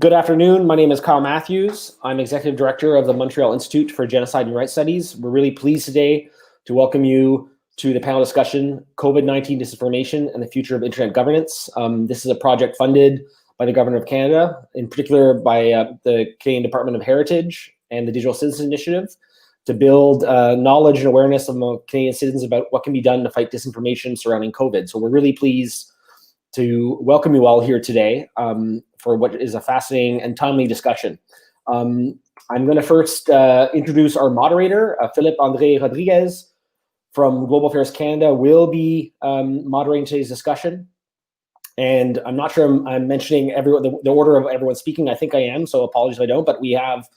Good afternoon. My name is Kyle Matthews. I'm Executive Director of the Montreal Institute for Genocide and Rights Studies. We're really pleased today to welcome you to the panel discussion, COVID-19 Disinformation and the Future of Internet Governance. This is a project funded by the Government of Canada, in particular by the Canadian Department of Heritage and the Digital Citizens Initiative, to build knowledge and awareness among Canadian citizens about what can be done to fight disinformation surrounding COVID. So we're really pleased to welcome you all here today for what is a fascinating and timely discussion. I'm going to first introduce our moderator, Philippe-Andre Rodriguez from Global Affairs Canada will be moderating today's discussion. And I'm not sure I'm mentioning the order of everyone speaking. I think I am, so apologies if I don't, but we have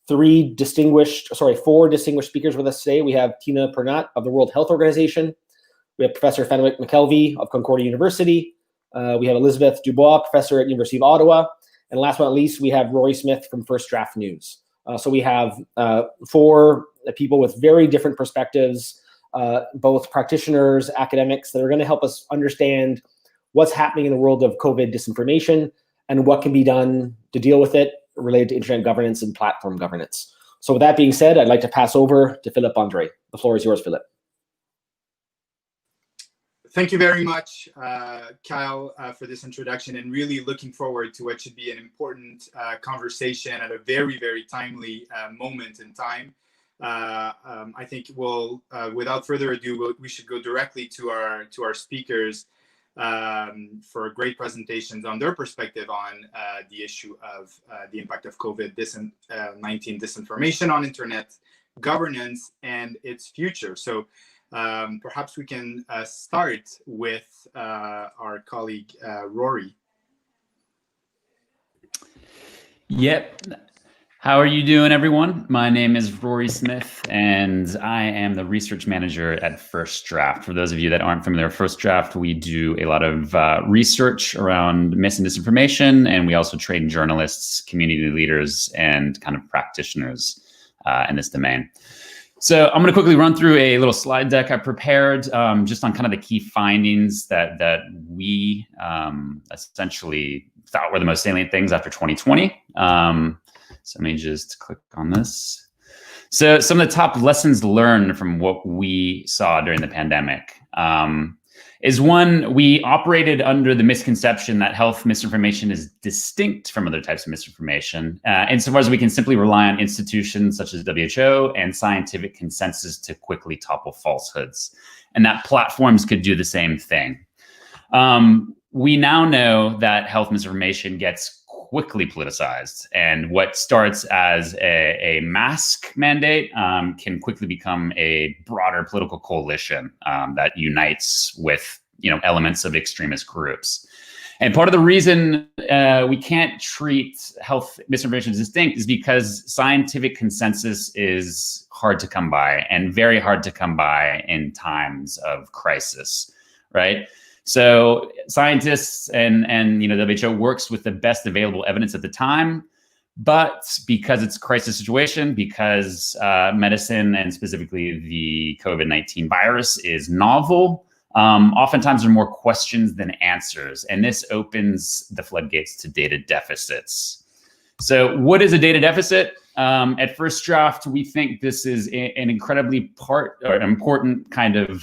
four distinguished speakers with us today. We have Tina Purnat of the World Health Organization. We have Professor Fenwick McKelvey of Concordia University. We have Elizabeth Dubois, professor at University of Ottawa. And last but not least, we have Rory Smith from First Draft News. So we have four people with very different perspectives, both practitioners, academics, that are going to help us understand what's happening in the world of COVID disinformation and what can be done to deal with it related to internet governance and platform governance. So with that being said, I'd like to pass over to Philippe-Andre. The floor is yours, Philippe. Thank you very much, Kyle, for this introduction, and really looking forward to what should be an important conversation at a very, very timely moment in time. I think we'll, without further ado, we should go directly to our speakers for great presentations on their perspective on the issue of the impact of COVID-19 disinformation on internet governance and its future. So perhaps we can start with our colleague, Rory. Yep. How are you doing, everyone? My name is Rory Smith, and I am the research manager at First Draft. For those of you that aren't familiar with First Draft, we do a lot of research around mis and disinformation, and we also train journalists, community leaders, and kind of practitioners in this domain. So I'm going to quickly run through a little slide deck I prepared just on kind of the key findings that we essentially thought were the most salient things after 2020. So let me just click on this. So some of the top lessons learned from what we saw during the pandemic is one, we operated under the misconception that health misinformation is distinct from other types of misinformation, insofar as we can simply rely on institutions such as WHO and scientific consensus to quickly topple falsehoods, and that platforms could do the same thing. We now know that health misinformation gets quickly politicized, and what starts as a mask mandate can quickly become a broader political coalition that unites with elements of extremist groups. And part of the reason we can't treat health misinformation as distinct is because scientific consensus is hard to come by, and very hard to come by in times of crisis, right? So scientists and WHO works with the best available evidence at the time, but because it's a crisis situation, because medicine and specifically the COVID-19 virus is novel, oftentimes there are more questions than answers, and this opens the floodgates to data deficits. So what is a data deficit? At First Draft, we think this is an incredibly important kind of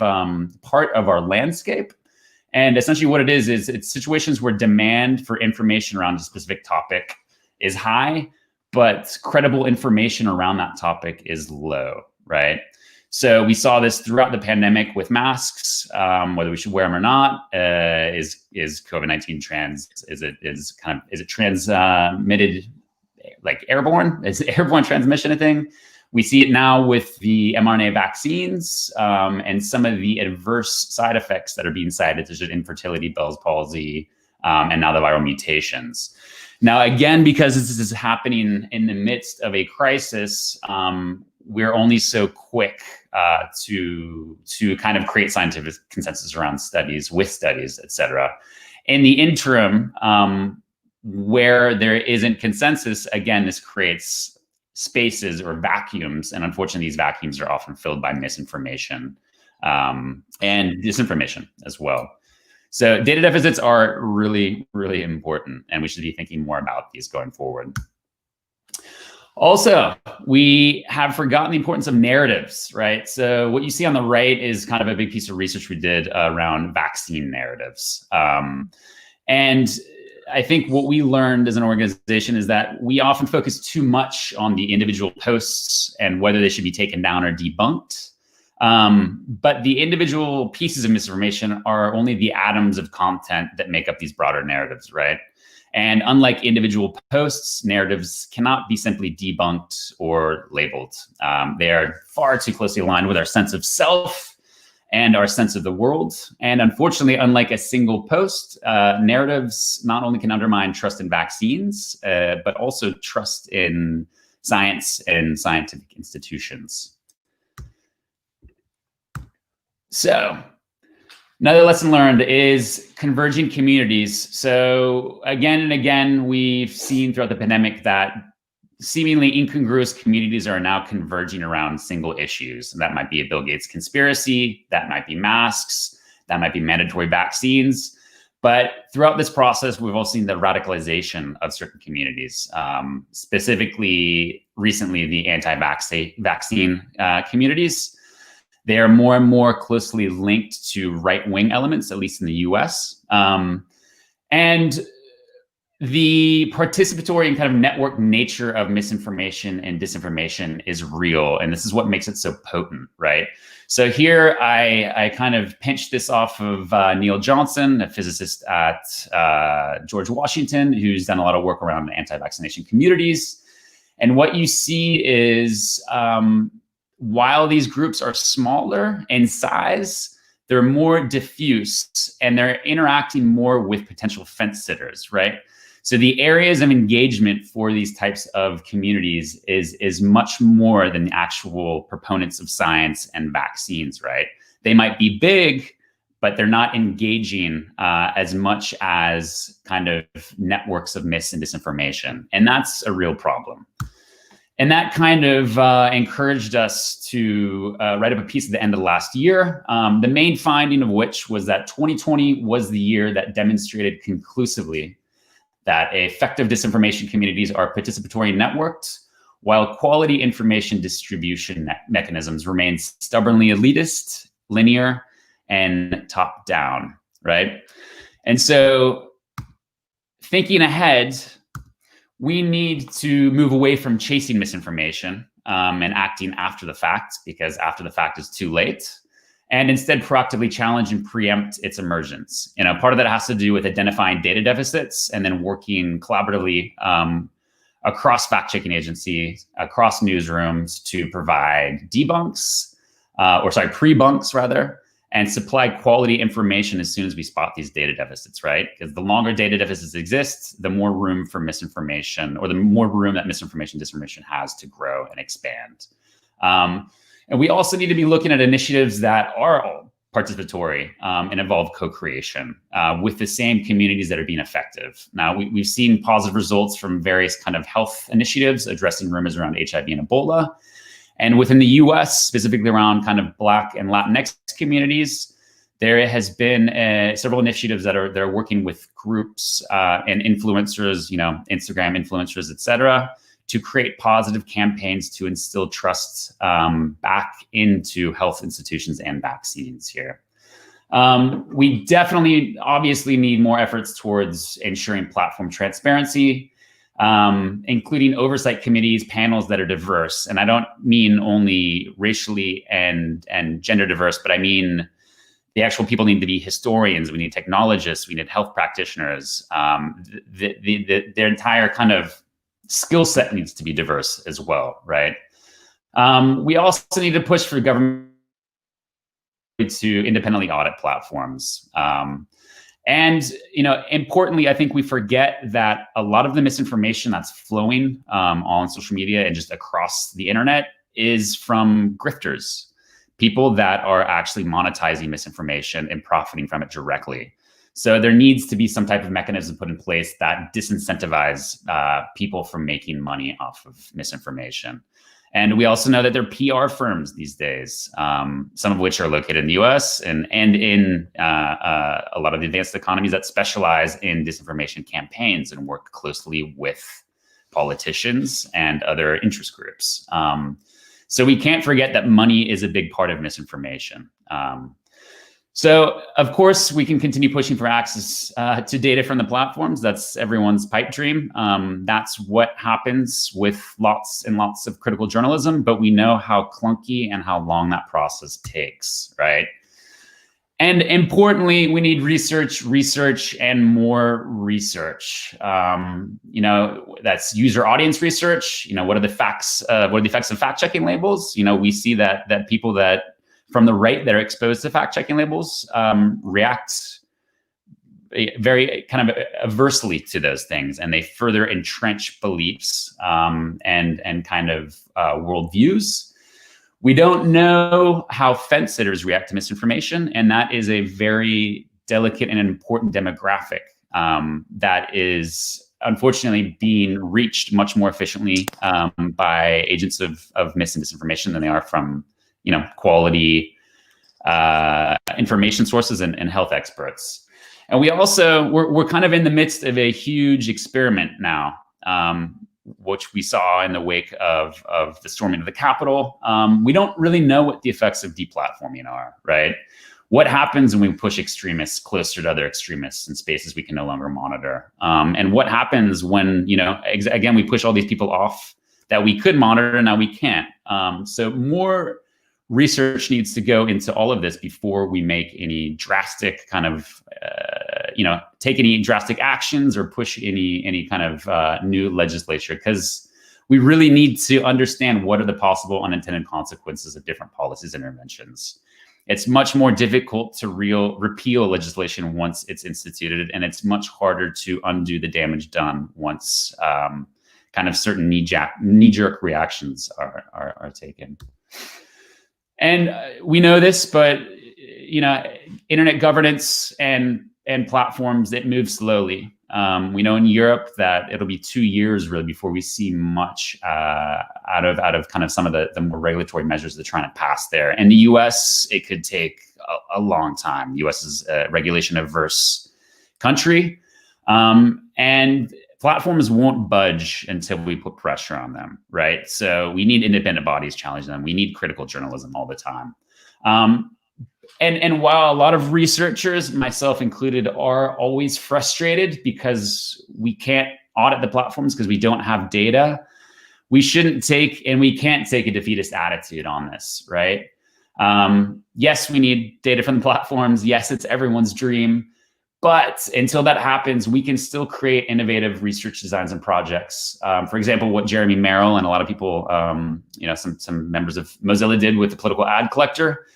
part of our landscape. And essentially what it is it's situations where demand for information around a specific topic is high, but credible information around that topic is low, right? So we saw this throughout the pandemic with masks, whether we should wear them or not. Is COVID-19 is it transmitted like airborne? Is airborne transmission a thing? We see it now with the mRNA vaccines and some of the adverse side effects that are being cited, such as infertility, Bell's palsy, and now the viral mutations. Now, again, because this is happening in the midst of a crisis, we're only so quick to kind of create scientific consensus around studies, et cetera. In the interim, where there isn't consensus, again, this creates spaces or vacuums, and unfortunately these vacuums are often filled by misinformation and disinformation as well. So data deficits are really, really important, and we should be thinking more about these going forward. Also, we have forgotten the importance of narratives, right? So what you see on the right is kind of a big piece of research we did around vaccine narratives. And I think what we learned as an organization is that we often focus too much on the individual posts and whether they should be taken down or debunked. But the individual pieces of misinformation are only the atoms of content that make up these broader narratives, right? And unlike individual posts, narratives cannot be simply debunked or labeled. They are far too closely aligned with our sense of self and our sense of the world. And unfortunately, unlike a single post, narratives not only can undermine trust in vaccines, but also trust in science and scientific institutions. So another lesson learned is converging communities. So again and again, we've seen throughout the pandemic that seemingly incongruous communities are now converging around single issues. And that might be a Bill Gates conspiracy, that might be masks, that might be mandatory vaccines. But throughout this process, we've also seen the radicalization of certain communities, specifically recently the anti-vaccine communities. They are more and more closely linked to right-wing elements, at least in the US. And the participatory and kind of network nature of misinformation and disinformation is real. And this is what makes it so potent, right? So here I kind of pinched this off of Neil Johnson, a physicist at George Washington, who's done a lot of work around anti-vaccination communities. And what you see is while these groups are smaller in size, they're more diffuse and they're interacting more with potential fence sitters, right? So the areas of engagement for these types of communities is much more than the actual proponents of science and vaccines, right? They might be big, but they're not engaging as much as kind of networks of mis and disinformation. And that's a real problem. And that kind of encouraged us to write up a piece at the end of last year. The main finding of which was that 2020 was the year that demonstrated conclusively that effective disinformation communities are participatory and networked, while quality information distribution mechanisms remain stubbornly elitist, linear, and top-down, right? And so thinking ahead, we need to move away from chasing misinformation and acting after the fact, because after the fact is too late, and instead proactively challenge and preempt its emergence. You know, part of that has to do with identifying data deficits and then working collaboratively across fact-checking agencies, across newsrooms to provide pre-bunks rather, and supply quality information as soon as we spot these data deficits, right? Because the longer data deficits exist, the more room for misinformation, or the more room that misinformation, disinformation has to grow and expand. And we also need to be looking at initiatives that are all participatory and involve co-creation with the same communities that are being effective. Now, we've seen positive results from various kind of health initiatives addressing rumors around HIV and Ebola. And within the US, specifically around kind of Black and Latinx communities, there has been several initiatives that are working with groups and influencers, you know, Instagram influencers, et cetera, to create positive campaigns to instill trust back into health institutions and vaccines here. We definitely, obviously, need more efforts towards ensuring platform transparency, including oversight committees, panels that are diverse. And I don't mean only racially and gender diverse, but I mean the actual people need to be historians, we need technologists, we need health practitioners. Their entire kind of skill set needs to be diverse as well, right? We also need to push for government to independently audit platforms. And, you know, importantly, I think we forget that a lot of the misinformation that's flowing on social media and just across the internet is from grifters, people that are actually monetizing misinformation and profiting from it directly. So there needs to be some type of mechanism put in place that disincentivize people from making money off of misinformation. And we also know that there are PR firms these days, some of which are located in the US and in a lot of the advanced economies that specialize in disinformation campaigns and work closely with politicians and other interest groups. So we can't forget that money is a big part of misinformation. So of course, we can continue pushing for access to data from the platforms. That's everyone's pipe dream. That's what happens with lots and lots of critical journalism, but we know how clunky and how long that process takes, right? And importantly, we need research, and more research. That's user audience research. What are the facts? What are the effects of fact-checking labels? We see that people that from the right that are exposed to fact-checking labels react very kind of aversely to those things, and they further entrench beliefs and kind of worldviews. We don't know how fence sitters react to misinformation, and that is a very delicate and important demographic that is unfortunately being reached much more efficiently by agents of mis and disinformation than they are from quality information sources and health experts. And we also, we're kind of in the midst of a huge experiment now, which we saw in the wake of the storming of the Capitol. We don't really know what the effects of deplatforming are, right? What happens when we push extremists closer to other extremists in spaces we can no longer monitor? And what happens when, again, we push all these people off that we could monitor, now we can't. So more research needs to go into all of this before we make any drastic kind of, take any drastic actions or push any kind of new legislature, because we really need to understand what are the possible unintended consequences of different policies interventions. It's much more difficult to repeal legislation once it's instituted, and it's much harder to undo the damage done once kind of certain knee-jerk reactions are taken. And we know this, but internet governance and platforms, it moves slowly. We know in Europe that it'll be 2 years really before we see much out of kind of some of the more regulatory measures they're trying to pass there. In the US, it could take a long time. The US is a regulation-averse country, and platforms won't budge until we put pressure on them, right? So we need independent bodies challenging them. We need critical journalism all the time. And while a lot of researchers, myself included, are always frustrated because we can't audit the platforms because we don't have data, we shouldn't take and we can't take a defeatist attitude on this, right? Yes, we need data from the platforms. Yes, it's everyone's dream. But until that happens, we can still create innovative research designs and projects. For example, what Jeremy Merrill and a lot of people, some members of Mozilla did with the political ad collector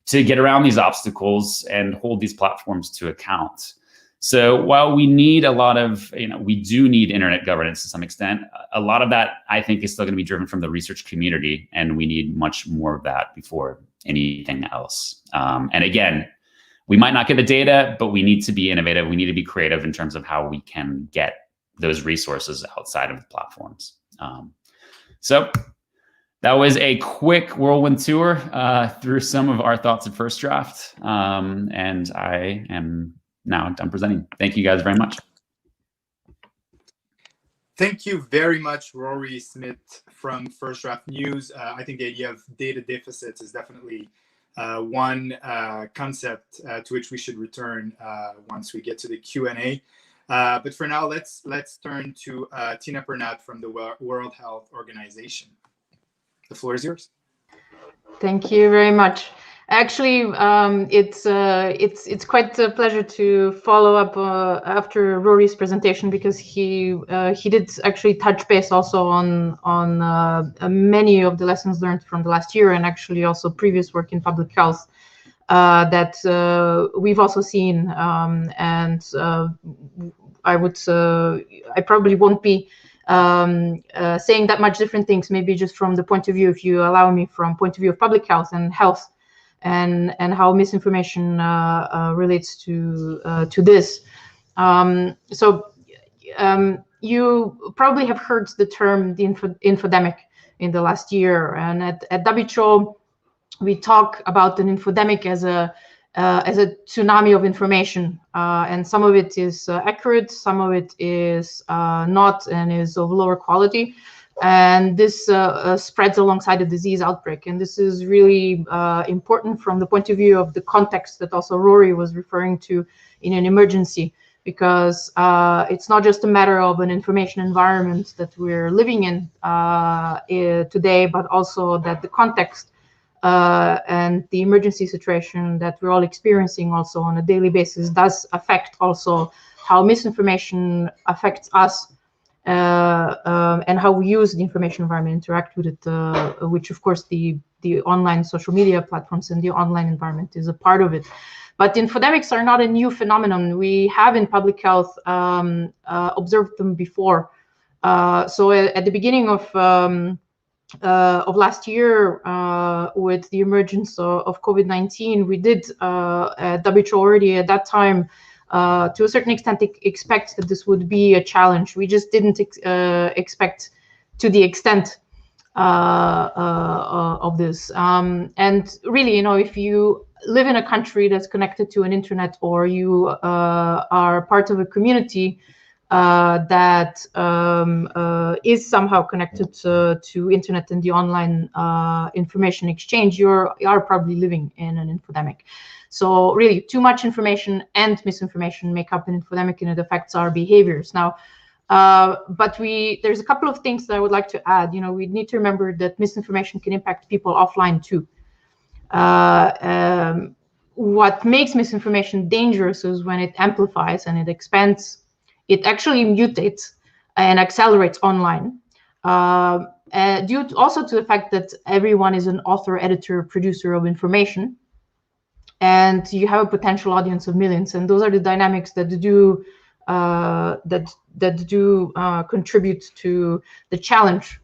to get around these obstacles and hold these platforms to account. So while we need a lot of, we do need internet governance to some extent, a lot of that I think is still going to be driven from the research community, and we need much more of that before anything else. And again, we might not get the data, but we need to be innovative. We need to be creative in terms of how we can get those resources outside of the platforms. So that was a quick whirlwind tour through some of our thoughts at First Draft. And I am now done presenting. Thank you guys very much. Thank you very much, Rory Smith from First Draft News. I think the idea of data deficits is definitely one concept to which we should return once we get to the Q&A. But for now, let's turn to Tina Purnat from the World Health Organization. The floor is yours. Thank you very much. Actually, it's quite a pleasure to follow up after Rory's presentation, because he did actually touch base also on many of the lessons learned from the last year, and actually also previous work in public health that we've also seen. And I probably won't be saying that much different things, maybe just from the point of view, if you allow me, from point of view of public health and health, and how misinformation relates to this. You probably have heard the term the infodemic. in the last year. And at WHO, we talk about an infodemic as a tsunami of information, and some of it is accurate, some of it is not, and is of lower quality. And this spreads alongside the disease outbreak. And this is really important from the point of view of the context that also Rory was referring to in an emergency, because it's not just a matter of an information environment that we're living in today, but also that the context and the emergency situation that we're all experiencing also on a daily basis does affect also how misinformation affects us, and how we use the information environment, interact with it, which of course the online social media platforms and the online environment is a part of it. But infodemics are not a new phenomenon. We have in public health observed them before. So at the beginning of last year, with the emergence of COVID-19, we did at WHO already at that time, to a certain extent, expect that this would be a challenge. We just didn't expect to the extent of this. And really, if you live in a country that's connected to an internet, or you are part of a community that is somehow connected to internet and the online information exchange, you are probably living in an infodemic. So really, too much information and misinformation make up an infodemic, and it affects our behaviors. Now, but there's a couple of things that I would like to add. We need to remember that misinformation can impact people offline too. What makes misinformation dangerous is when it amplifies and it expands. It actually mutates and accelerates online, due also to the fact that everyone is an author, editor, producer of information, and you have a potential audience of millions, and those are the dynamics that do contribute to the challenge.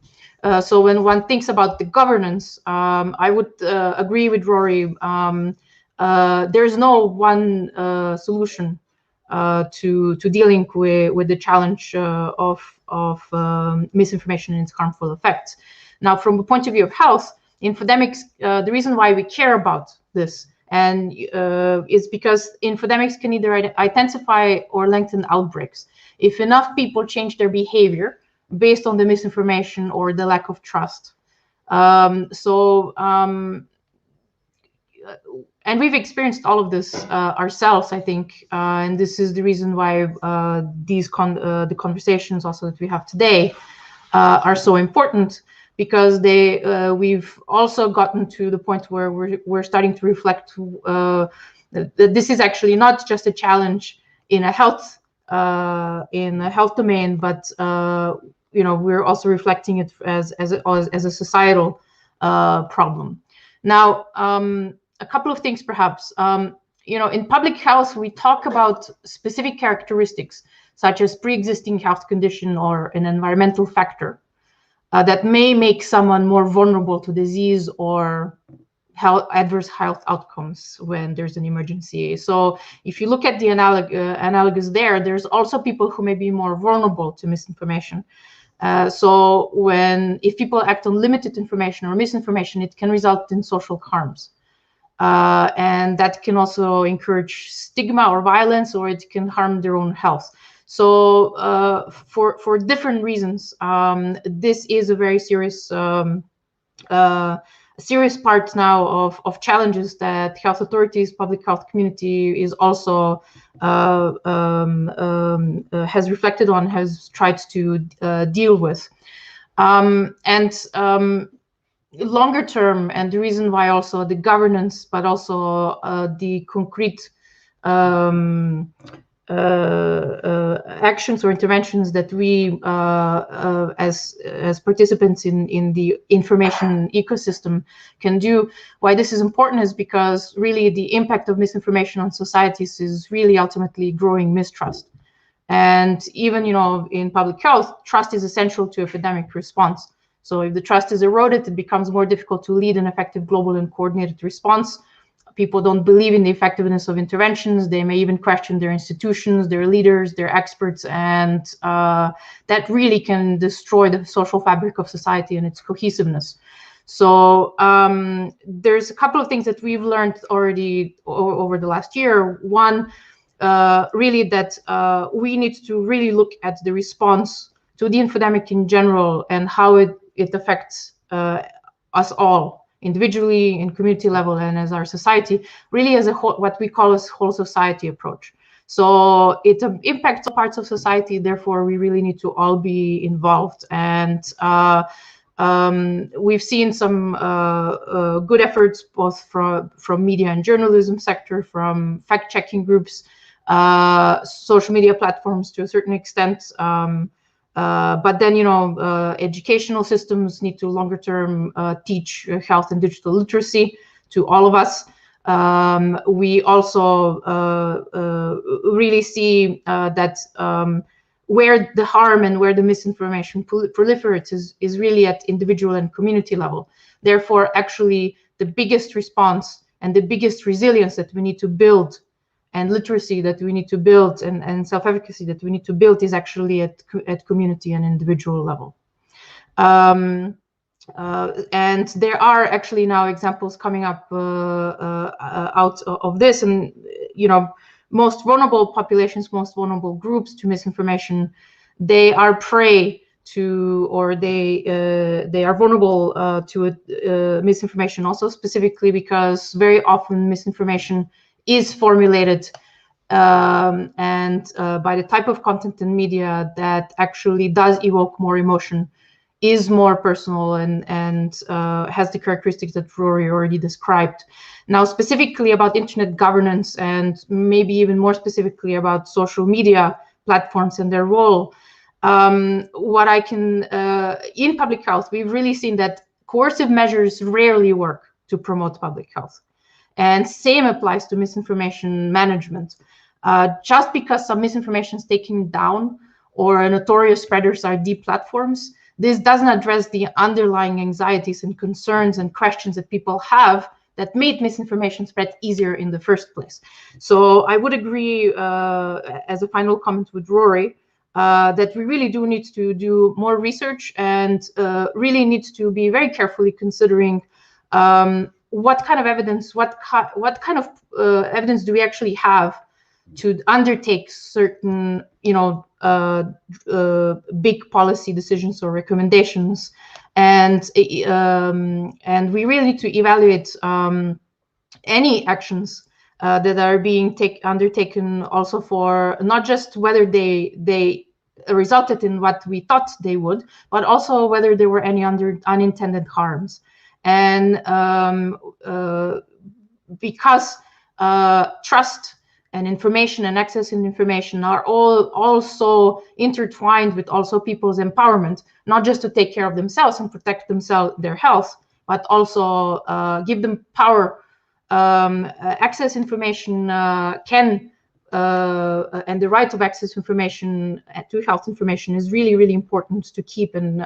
So when one thinks about the governance, I would agree with Rory. There's no one solution to dealing with the challenge of misinformation and its harmful effects. Now, from the point of view of health, infodemics, the reason why we care about this and is because infodemics can either intensify or lengthen outbreaks. If enough people change their behavior based on the misinformation or the lack of trust. And we've experienced all of this ourselves, I think, and this is the reason why the conversations also that we have today are so important, because we've also gotten to the point where we're starting to reflect that this is actually not just a challenge in a health domain, but we're also reflecting it as a societal problem. Now, a couple of things perhaps. In public health, we talk about specific characteristics such as pre-existing health condition or an environmental factor that may make someone more vulnerable to disease or adverse health outcomes when there's an emergency. So if you look at the analogous there's also people who may be more vulnerable to misinformation. So if people act on limited information or misinformation, it can result in social harms. And that can also encourage stigma or violence, or it can harm their own health. So for different reasons, this is a very serious part now of challenges that health authorities, public health community is also has reflected on, has tried to deal with. Longer term, and the reason why also the governance, but also the concrete actions or interventions that we as participants in the information ecosystem can do, why this is important is because really the impact of misinformation on societies is really ultimately growing mistrust. And even in public health, trust is essential to epidemic response. So if the trust is eroded, it becomes more difficult to lead an effective global and coordinated response. People don't believe in the effectiveness of interventions. They may even question their institutions, their leaders, their experts, and that really can destroy the social fabric of society and its cohesiveness. So there's a couple of things that we've learned already over the last year. One, really that we need to really look at the response to the infodemic in general and how it affects us all, individually, in community level, and as our society, really as a whole, what we call a whole society approach. So it impacts all parts of society, therefore we really need to all be involved. And we've seen some good efforts both from media and journalism sector, from fact-checking groups, social media platforms to a certain extent. But then, educational systems need to longer term teach health and digital literacy to all of us. We also really see that where the harm and where the misinformation proliferates is really at individual and community level. Therefore, actually, the biggest response and the biggest resilience that we need to build, and literacy that we need to build, and self-efficacy that we need to build, is actually at community and individual level. And there are actually now examples coming up out of this, and most vulnerable populations, most vulnerable groups to misinformation, they are prey to, or they are vulnerable to misinformation also, specifically because very often misinformation is formulated and by the type of content and media that actually does evoke more emotion, is more personal, and has the characteristics that Rory already described. Now, specifically about internet governance, and maybe even more specifically about social media platforms and their role, what I can, in public health, we've really seen that coercive measures rarely work to promote public health. And same applies to misinformation management. Just because some misinformation is taken down or notorious spreaders are deplatforms, this doesn't address the underlying anxieties and concerns and questions that people have that made misinformation spread easier in the first place. So I would agree, as a final comment with Rory, that we really do need to do more research, and really need to be very carefully considering what kind of evidence, what kind of evidence do we actually have to undertake certain, big policy decisions or recommendations, and we really need to evaluate any actions that are being undertaken, also for not just whether they resulted in what we thought they would, but also whether there were any unintended harms. And because trust and information and access to information are all also intertwined with also people's empowerment, not just to take care of themselves and protect their health, but also give them power. Access information and the right of access information to health information is really, really important to keep, and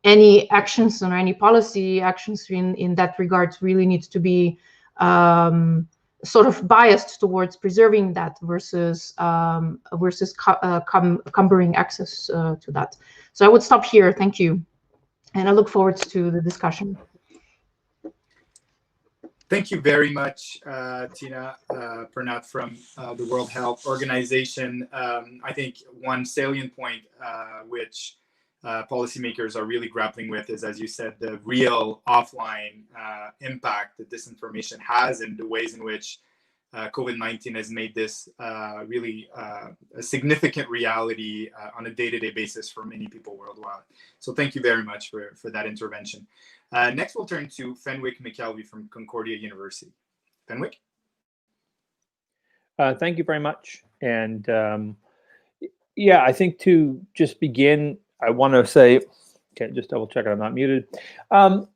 any actions or any policy actions in that regard really needs to be sort of biased towards preserving that versus cumbering access to that. So I would stop here. Thank you, and I look forward to the discussion. Thank you very much, Tina Purnat from the World Health Organization. I think one salient point which policymakers are really grappling with is, as you said, the real offline impact that disinformation has, and the ways in which COVID-19 has made this really a significant reality on a day-to-day basis for many people worldwide. So thank you very much for that intervention. Next, we'll turn to Fenwick McKelvey from Concordia University. Fenwick? Thank you very much. And yeah, I think to just begin, I want to say, okay, just double check I'm not muted. I'm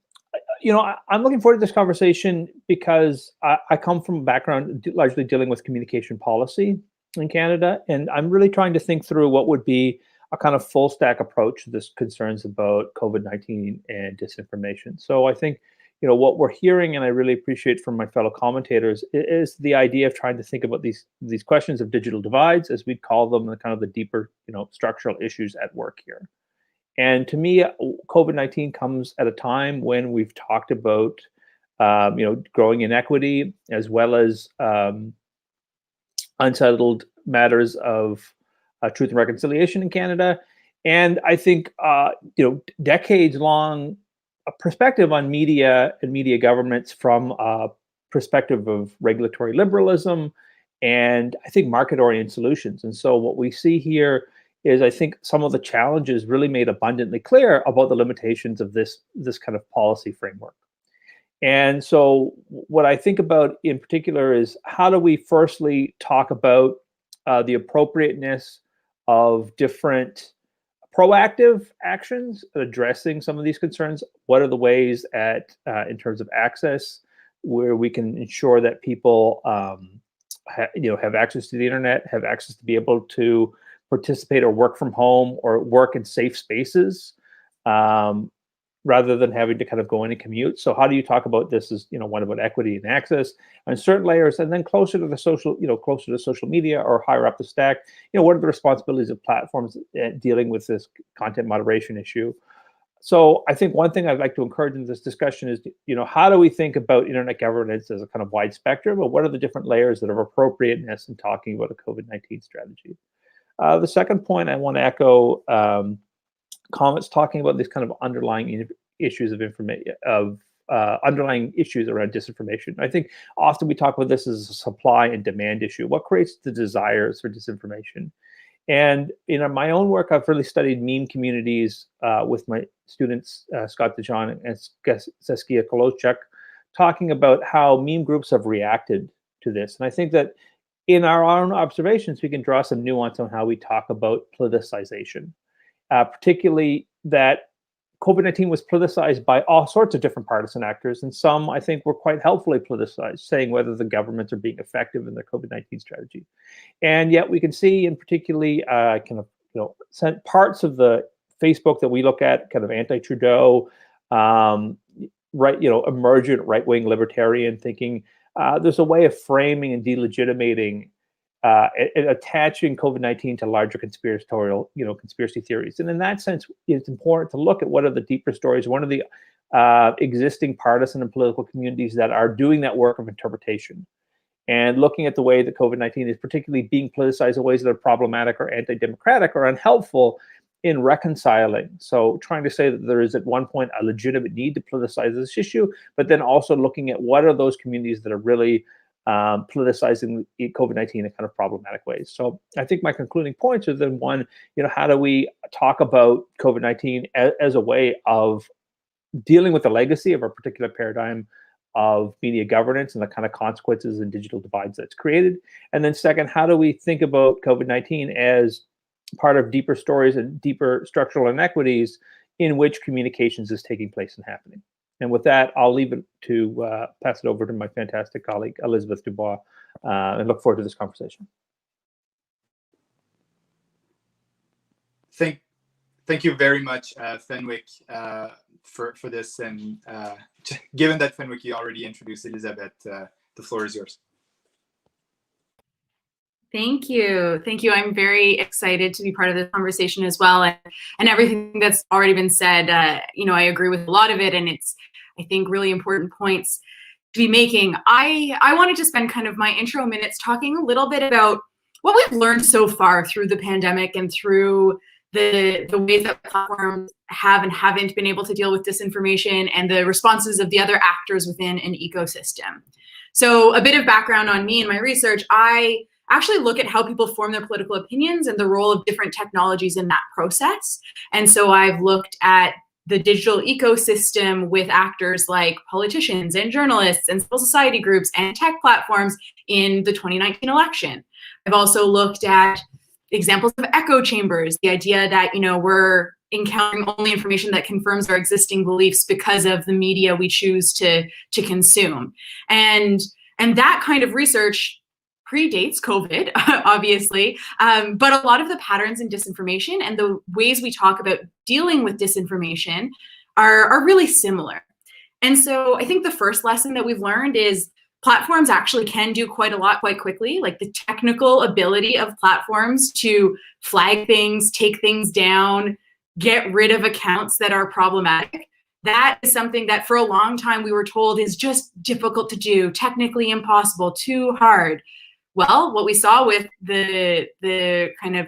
looking forward to this conversation because I come from a background largely dealing with communication policy in Canada, and I'm really trying to think through what would be a kind of full stack approach to this concerns about COVID-19 and disinformation. So I think, what we're hearing, and I really appreciate from my fellow commentators, is the idea of trying to think about these questions of digital divides, as we'd call them, the kind of the deeper, structural issues at work here. And to me, COVID-19 comes at a time when we've talked about, growing inequity, as well as unsettled matters of truth and reconciliation in Canada. And I think, decades-long perspective on media and media governments from a perspective of regulatory liberalism and I think market-oriented solutions. And so what we see here is, I think, some of the challenges really made abundantly clear about the limitations of this kind of policy framework. And so what I think about in particular is, how do we firstly talk about the appropriateness of different proactive actions addressing some of these concerns? What are the ways in terms of access, where we can ensure that people have access to the internet, have access to be able to participate or work from home or work in safe spaces, rather than having to kind of go in and commute? So how do you talk about this as, one about equity and access on certain layers, and then closer to social media or higher up the stack, what are the responsibilities of platforms dealing with this content moderation issue? So I think one thing I'd like to encourage in this discussion is, how do we think about internet governance as a kind of wide spectrum, but what are the different layers that are appropriateness in talking about a COVID-19 strategy? The second point, I want to echo comments talking about these kind of underlying issues of information, underlying issues around disinformation. I think often we talk about this as a supply and demand issue. What creates the desires for disinformation? And in my own work, I've really studied meme communities with my students, Scott DeJohn and Saskia Kolochuk, talking about how meme groups have reacted to this. And I think that in our own observations, we can draw some nuance on how we talk about politicization. Particularly that COVID-19 was politicized by all sorts of different partisan actors, and some, I think, were quite helpfully politicized, saying whether the governments are being effective in their COVID-19 strategy. And yet we can see, in particularly parts of the Facebook that we look at, kind of anti-Trudeau, emergent right-wing libertarian thinking, there's a way of framing and delegitimating and attaching COVID-19 to larger conspiracy theories. And in that sense, it's important to look at what are the deeper stories, one of the existing partisan and political communities that are doing that work of interpretation, and looking at the way that COVID-19 is particularly being politicized in ways that are problematic or anti-democratic or unhelpful in reconciling. So trying to say that there is at one point a legitimate need to politicize this issue, but then also looking at what are those communities that are really politicizing COVID-19 in kind of problematic ways. So I think my concluding points are then, one, how do we talk about COVID-19 as a way of dealing with the legacy of a particular paradigm of media governance and the kind of consequences and digital divides that's created? And then second, how do we think about COVID-19 as part of deeper stories and deeper structural inequities in which communications is taking place and happening? And with that, I'll leave it to pass it over to my fantastic colleague, Elizabeth Dubois, and look forward to this conversation. Thank you very much, Fenwick, for this. And given that, Fenwick, you already introduced Elizabeth, the floor is yours. Thank you. Thank you. I'm very excited to be part of this conversation as well. And everything that's already been said, I agree with a lot of it. And it's, I think, really important points to be making. I wanted to spend kind of my intro minutes talking a little bit about what we've learned so far through the pandemic and through the ways that platforms have and haven't been able to deal with disinformation and the responses of the other actors within an ecosystem. So a bit of background on me and my research. I actually look at how people form their political opinions and the role of different technologies in that process. And so I've looked at the digital ecosystem with actors like politicians and journalists and civil society groups and tech platforms in the 2019 election. I've also looked at examples of echo chambers, the idea that, we're encountering only information that confirms our existing beliefs because of the media we choose to consume. And that kind of research predates COVID, obviously, but a lot of the patterns in disinformation and the ways we talk about dealing with disinformation are really similar. And so I think the first lesson that we've learned is platforms actually can do quite a lot quite quickly. Like the technical ability of platforms to flag things, take things down, get rid of accounts that are problematic. That is something that for a long time we were told is just difficult to do, technically impossible, too hard. Well, what we saw with the kind of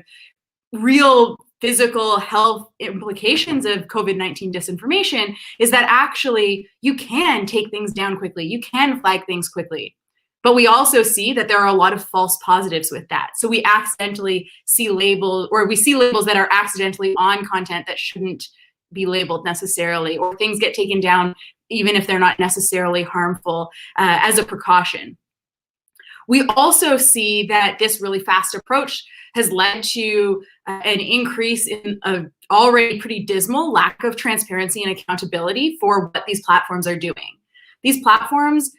real physical health implications of COVID-19 disinformation is that actually you can take things down quickly, you can flag things quickly. But we also see that there are a lot of false positives with that. So we accidentally see labels, or we see labels that are accidentally on content that shouldn't be labeled necessarily, or things get taken down even if they're not necessarily harmful as a precaution. We also see that this really fast approach has led to an increase in an already pretty dismal lack of transparency and accountability for what these platforms are doing. These platforms,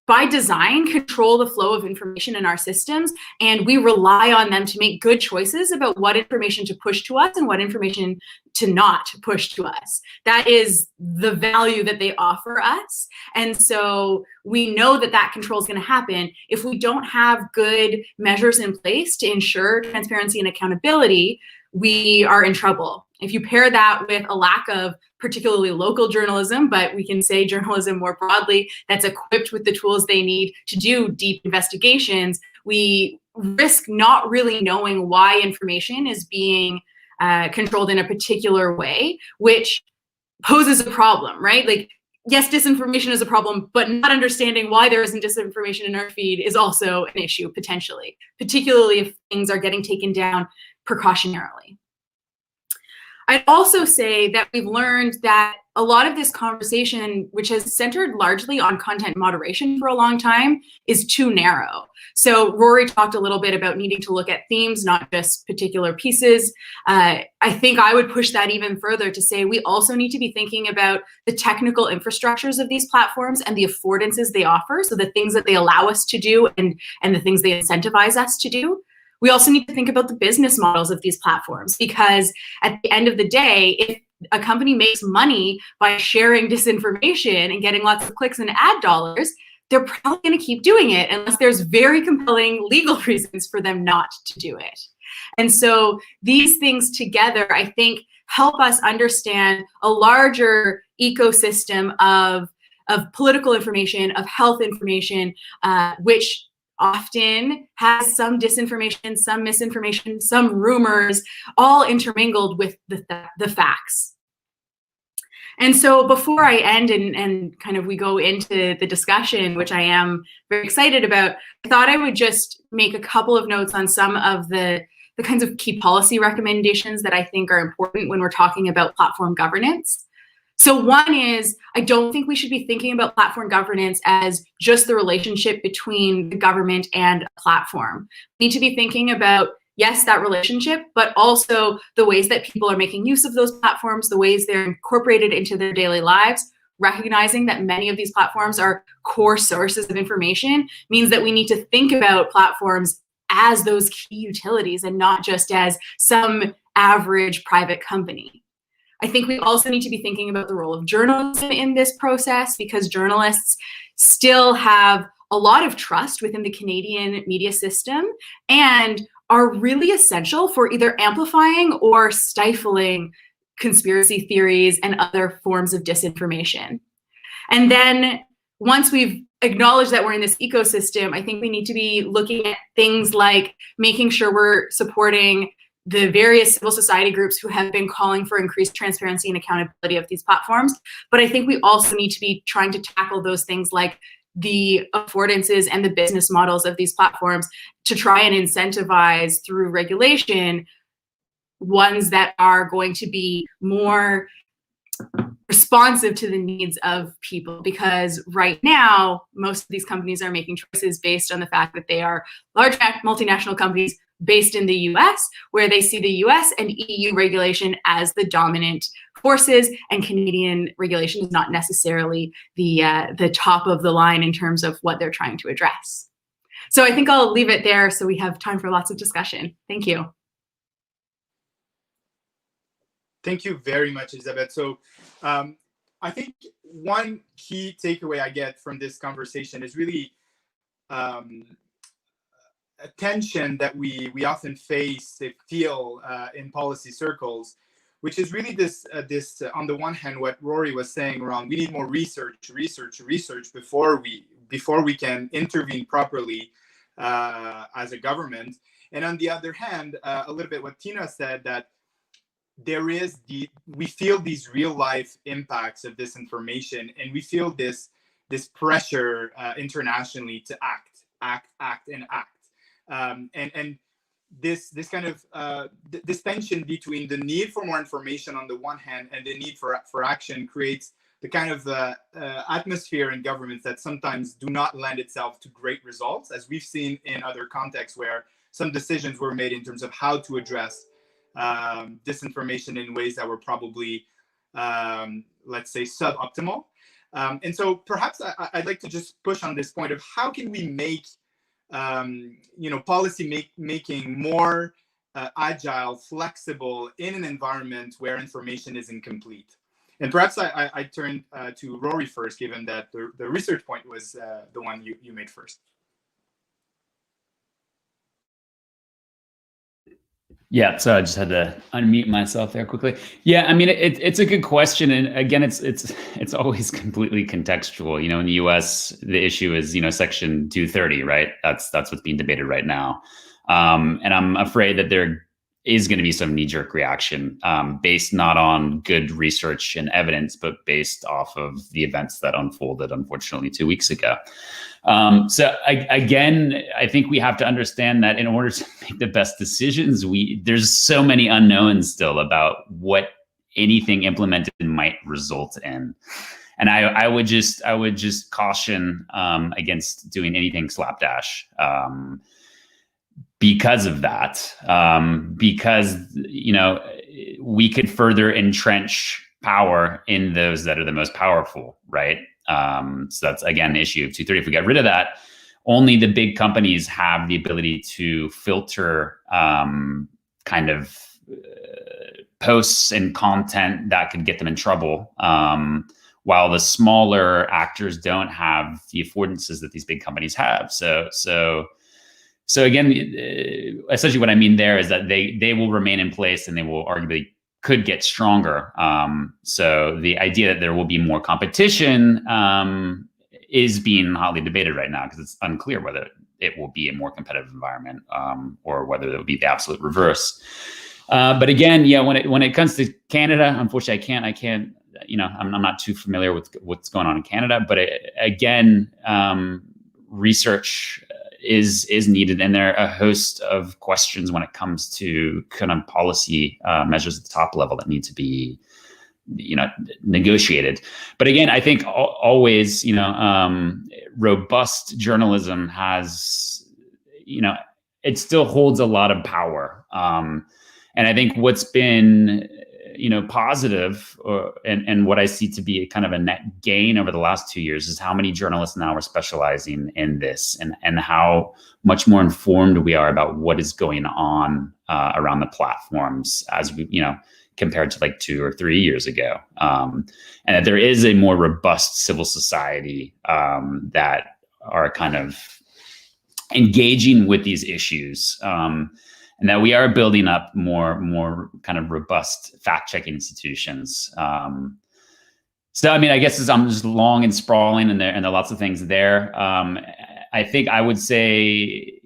by design, control the flow of information in our systems, and we rely on them to make good choices about what information to push to us and what information to not push to us. That is the value that they offer us. And so we know that that control is going to happen. If we don't have good measures in place to ensure transparency and accountability, we are in trouble. If you pair that with a lack of particularly local journalism, but we can say journalism more broadly, that's equipped with the tools they need to do deep investigations, we risk not really knowing why information is being controlled in a particular way, which poses a problem, right? Like, yes, disinformation is a problem, but not understanding why there isn't disinformation in our feed is also an issue, potentially, particularly if things are getting taken down precautionarily. I'd also say that we've learned that a lot of this conversation, which has centered largely on content moderation for a long time, is too narrow. So Rory talked a little bit about needing to look at themes, not just particular pieces. I think I would push that even further to say we also need to be thinking about the technical infrastructures of these platforms and the affordances they offer, so the things that they allow us to do and the things they incentivize us to do. We also need to think about the business models of these platforms, because at the end of the day, if a company makes money by sharing disinformation and getting lots of clicks and ad dollars, they're probably going to keep doing it unless there's very compelling legal reasons for them not to do it. And so these things together, I think, help us understand a larger ecosystem of political information, of health information, which often has some disinformation, some misinformation, some rumors, all intermingled with the facts. And so before I end and kind of we go into the discussion, which I am very excited about, I thought I would just make a couple of notes on some of the kinds of key policy recommendations that I think are important when we're talking about platform governance. So one is, I don't think we should be thinking about platform governance as just the relationship between the government and a platform. We need to be thinking about, yes, that relationship, but also the ways that people are making use of those platforms, the ways they're incorporated into their daily lives. Recognizing that many of these platforms are core sources of information means that we need to think about platforms as those key utilities and not just as some average private company. I think we also need to be thinking about the role of journalism in this process, because journalists still have a lot of trust within the Canadian media system and are really essential for either amplifying or stifling conspiracy theories and other forms of disinformation. And then once we've acknowledged that we're in this ecosystem, I think we need to be looking at things like making sure we're supporting the various civil society groups who have been calling for increased transparency and accountability of these platforms. But I think we also need to be trying to tackle those things like the affordances and the business models of these platforms to try and incentivize through regulation ones that are going to be more responsive to the needs of people. Because right now, most of these companies are making choices based on the fact that they are large multinational companies based in the US, where they see the US and EU regulation as the dominant forces, and Canadian regulation is not necessarily the top of the line in terms of what they're trying to address. So I think I'll leave it there so we have time for lots of discussion. Thank you. Thank you very much, Elizabeth. So I think one key takeaway I get from this conversation is really a tension that we often feel in policy circles, which is really this on the one hand, what Rory was saying around, we need more research before we can intervene properly as a government. And on the other hand, a little bit what Tina said, that we feel these real life impacts of disinformation, and we feel this pressure internationally to act. And this kind of this tension between the need for more information on the one hand and the need for action creates the kind of atmosphere in governments that sometimes do not lend itself to great results, as we've seen in other contexts where some decisions were made in terms of how to address disinformation in ways that were probably, let's say, suboptimal. And so perhaps I'd like to just push on this point of how can we make policy making more agile, flexible in an environment where information is incomplete. And perhaps I turn to Rory first, given that the research point was the one you made first. Yeah, so I just had to unmute myself there quickly. Yeah, I mean, it's a good question, and again, it's always completely contextual. In the U.S., the issue is Section 230, right? That's what's being debated right now, and I'm afraid that there is going to be some knee-jerk reaction based not on good research and evidence, but based off of the events that unfolded, unfortunately, 2 weeks ago. So I think we have to understand that in order to make the best decisions, there's so many unknowns still about what anything implemented might result in. And I would just caution against doing anything slapdash because of that, because we could further entrench power in those that are the most powerful, right? So that's, again, the issue of 230. If we get rid of that, only the big companies have the ability to filter kind of posts and content that could get them in trouble, while the smaller actors don't have the affordances that these big companies have. So again, essentially what I mean there is that they will remain in place, and they will arguably could get stronger. So the idea that there will be more competition is being hotly debated right now, because it's unclear whether it will be a more competitive environment or whether it will be the absolute reverse. But again, yeah, when it comes to Canada, unfortunately, I can't. I'm not too familiar with what's going on in Canada. But again, research is needed, and there are a host of questions when it comes to kind of policy measures at the top level that need to be negotiated. But again, I think always robust journalism has it still holds a lot of power, and I think what's been positive, and what I see to be kind of a net gain over the last 2 years, is how many journalists now are specializing in this, and how much more informed we are about what is going on around the platforms as we, compared to like 2 or 3 years ago. And that there is a more robust civil society that are kind of engaging with these issues. And that we are building up more kind of robust fact-checking institutions. So, I mean, I guess I'm just long and sprawling, and there are lots of things there. I think I would say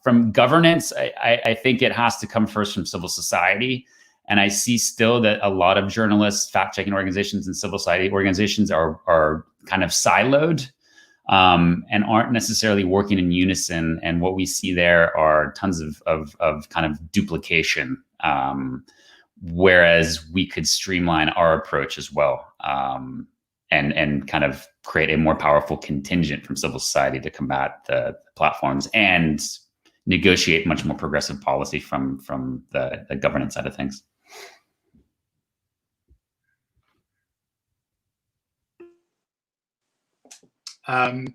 from governance, I think it has to come first from civil society. And I see still that a lot of journalists, fact-checking organizations, and civil society organizations are kind of siloed. And aren't necessarily working in unison. And what we see there are tons of kind of duplication, whereas we could streamline our approach as well, and kind of create a more powerful contingent from civil society to combat the platforms and negotiate much more progressive policy from the governance side of things.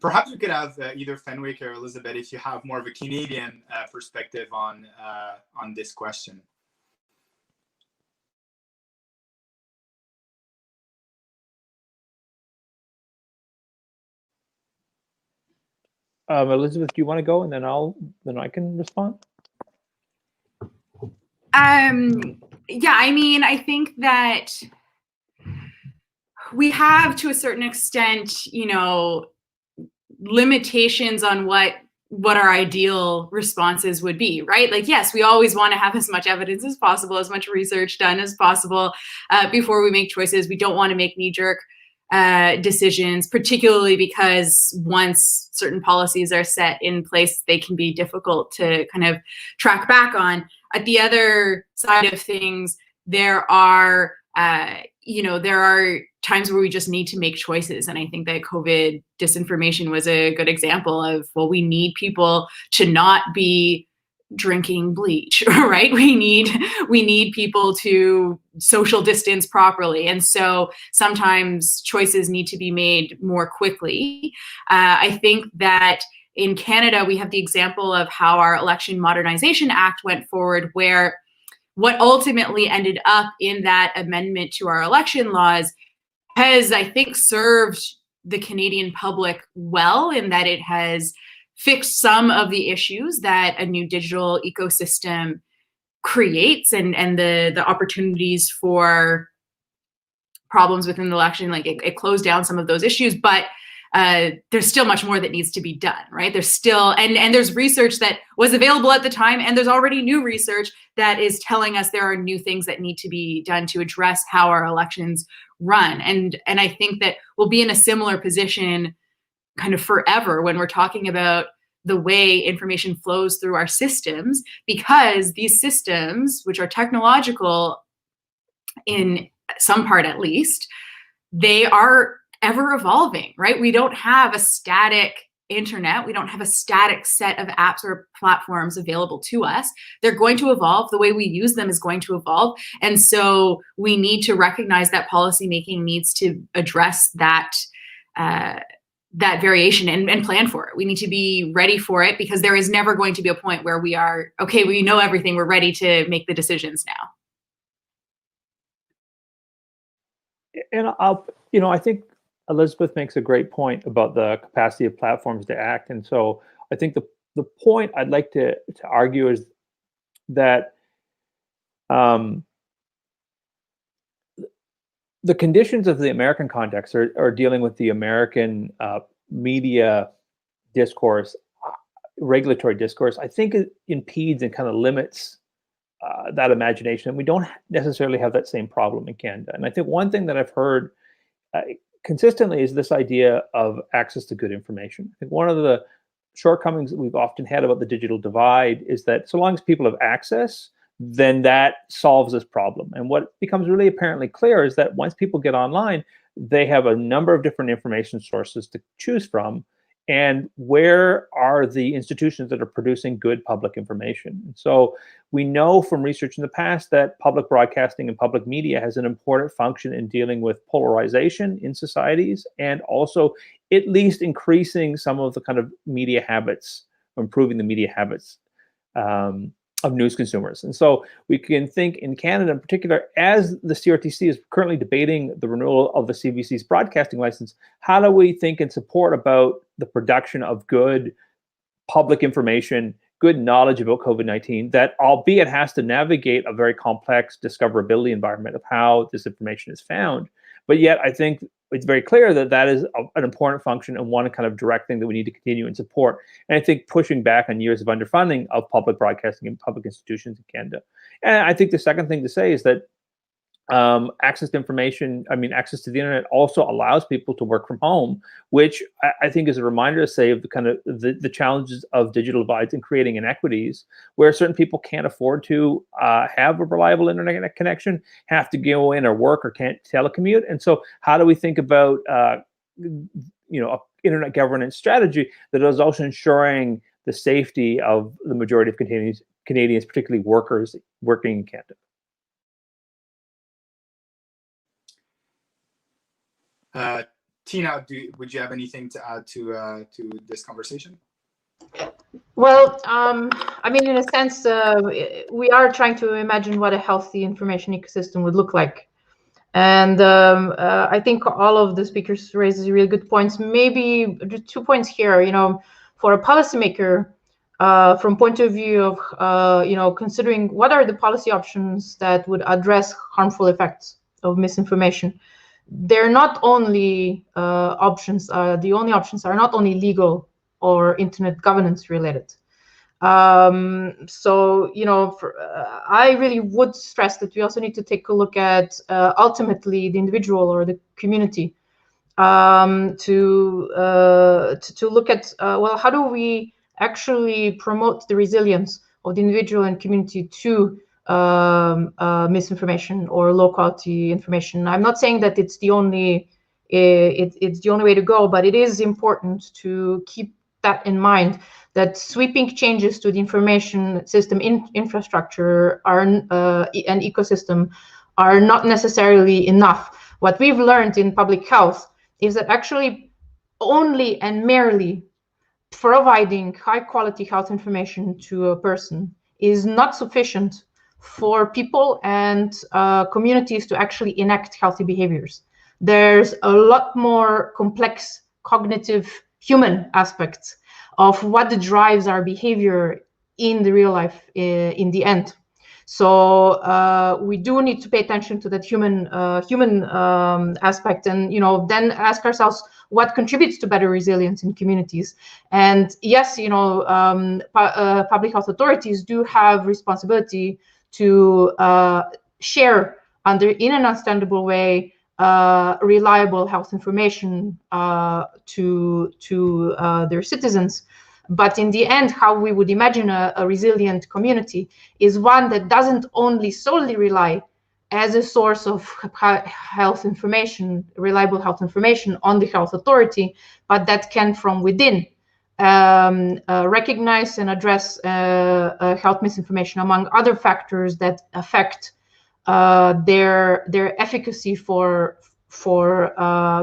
Perhaps we could have either Fenwick or Elizabeth, if you have more of a Canadian perspective on this question. Elizabeth, do you want to go, and then I can respond? Yeah, I mean, I think that we have, to a certain extent, you know, limitations on what our ideal responses would be, right? Like, yes, we always want to have as much evidence as possible, as much research done as possible before we make choices. We don't want to make knee-jerk decisions, particularly because once certain policies are set in place, they can be difficult to kind of track back on. At the other side of things, there are times where we just need to make choices. And I think that COVID disinformation was a good example of, well, we need people to not be drinking bleach, right? We need people to social distance properly. And so sometimes choices need to be made more quickly. I think that in Canada, we have the example of how our Election Modernization Act went forward, where what ultimately ended up in that amendment to our election laws has, I think, served the Canadian public well, in that it has fixed some of the issues that a new digital ecosystem creates, and the opportunities for problems within the election. Like, it closed down some of those issues, but there's still much more that needs to be done, right? There's still, and there's research that was available at the time, and there's already new research that is telling us there are new things that need to be done to address how our elections run. And I think that we'll be in a similar position kind of forever when we're talking about the way information flows through our systems, because these systems, which are technological in some part at least, they are ever evolving, right? We don't have a static internet. We don't have a static set of apps or platforms available to us. They're going to evolve. The way we use them is going to evolve. And so we need to recognize that policymaking needs to address that variation and plan for it. We need to be ready for it, because there is never going to be a point where we are, okay, we know everything, we're ready to make the decisions now. And I think Elizabeth makes a great point about the capacity of platforms to act. And so I think the point I'd like to argue is that the conditions of the American context are dealing with the American media discourse, regulatory discourse. I think it impedes and kind of limits that imagination. And we don't necessarily have that same problem in Canada. And I think one thing that I've heard consistently is this idea of access to good information. I think one of the shortcomings that we've often had about the digital divide is that so long as people have access, then that solves this problem. And what becomes really apparently clear is that once people get online, they have a number of different information sources to choose from. And where are the institutions that are producing good public information? And so we know from research in the past that public broadcasting and public media has an important function in dealing with polarization in societies, and also at least increasing some of the kind of media habits, improving the media habits of news consumers. And so we can think in Canada in particular, as the CRTC is currently debating the renewal of the CBC's broadcasting license, how do we think and support about the production of good public information, good knowledge about COVID-19, that albeit has to navigate a very complex discoverability environment of how this information is found. But yet I think it's very clear that that is an important function and one kind of direct thing that we need to continue and support. And I think pushing back on years of underfunding of public broadcasting and public institutions in Canada. And I think the second thing to say is that access to information, access to the internet also allows people to work from home, which I think is a reminder to say of the kind of the challenges of digital divides and creating inequities, where certain people can't afford to have a reliable internet connection, have to go in or work or can't telecommute. And so how do we think about internet governance strategy that is also ensuring the safety of the majority of Canadians, particularly workers working in Canada? Tina, would you have anything to add to this conversation? Well, in a sense, we are trying to imagine what a healthy information ecosystem would look like. And I think all of the speakers raises really good points. Maybe just 2 points here. for a policymaker, from point of view of considering what are the policy options that would address harmful effects of misinformation, they're not only the only options are not only legal or internet governance related. So, I really would stress that we also need to take a look at ultimately the individual or the community, to look at, well, how do we actually promote the resilience of the individual and community to misinformation or low quality information. I'm not saying that it's the only way to go, but it is important to keep that in mind, that sweeping changes to the information system infrastructure and ecosystem are not necessarily enough. What we've learned in public health is that actually only and merely providing high quality health information to a person is not sufficient for people and communities to actually enact healthy behaviors. There's a lot more complex cognitive human aspects of what drives our behavior in the real life in the end. So we do need to pay attention to that human aspect, and then ask ourselves what contributes to better resilience in communities. And yes, public health authorities do have responsibility to share in an understandable way reliable health information to their citizens. But in the end, how we would imagine a resilient community is one that doesn't only solely rely as a source of health information, reliable health information on the health authority, but that can from within recognize and address health misinformation among other factors that affect their efficacy for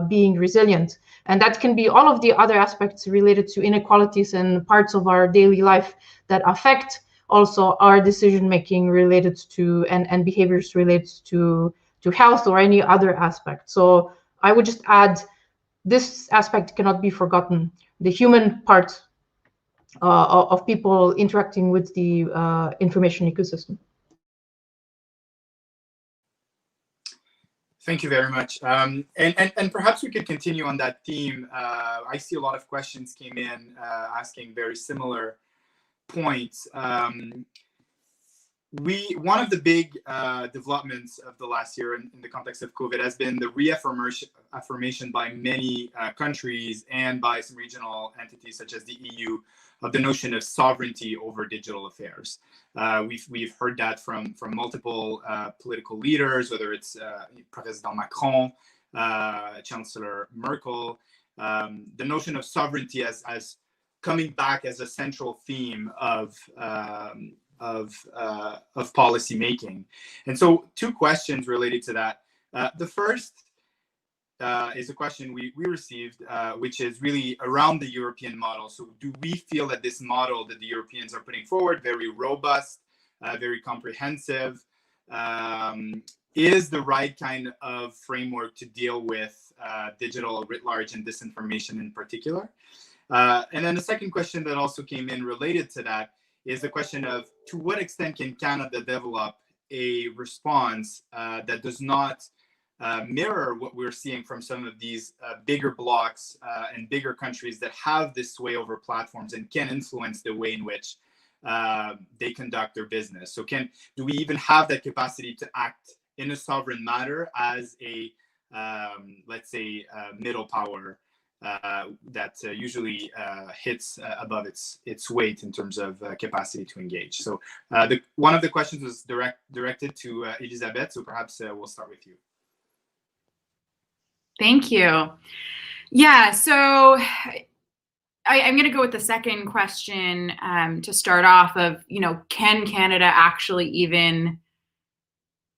being resilient. And that can be all of the other aspects related to inequalities and parts of our daily life that affect also our decision making related to and behaviors related to health or any other aspect. So I would just add, this aspect cannot be forgotten, the human part of people interacting with the information ecosystem. Thank you very much. And perhaps we could continue on that theme. I see a lot of questions came in asking very similar points. One of the big developments of the last year in the context of COVID has been the reaffirmation by many countries and by some regional entities such as the EU of the notion of sovereignty over digital affairs. We've heard that from multiple political leaders, whether it's President Macron, Chancellor Merkel. The notion of sovereignty as coming back as a central theme of policy making. And so 2 questions related to that. The first is a question we received, which is really around the European model. So do we feel that this model that the Europeans are putting forward, very robust, very comprehensive, is the right kind of framework to deal with digital writ large and disinformation in particular? And then the second question that also came in related to that is the question of, to what extent can Canada develop a response that does not mirror what we're seeing from some of these bigger blocs and bigger countries that have this sway over platforms and can influence the way in which they conduct their business? So do we even have that capacity to act in a sovereign manner as a, let's say, middle power that usually hits above its weight in terms of capacity to engage? So one of the questions was directed to Elisabeth, so perhaps we'll start with you. Thank you. Yeah, so I'm going to go with the second question to start off of, can Canada actually even,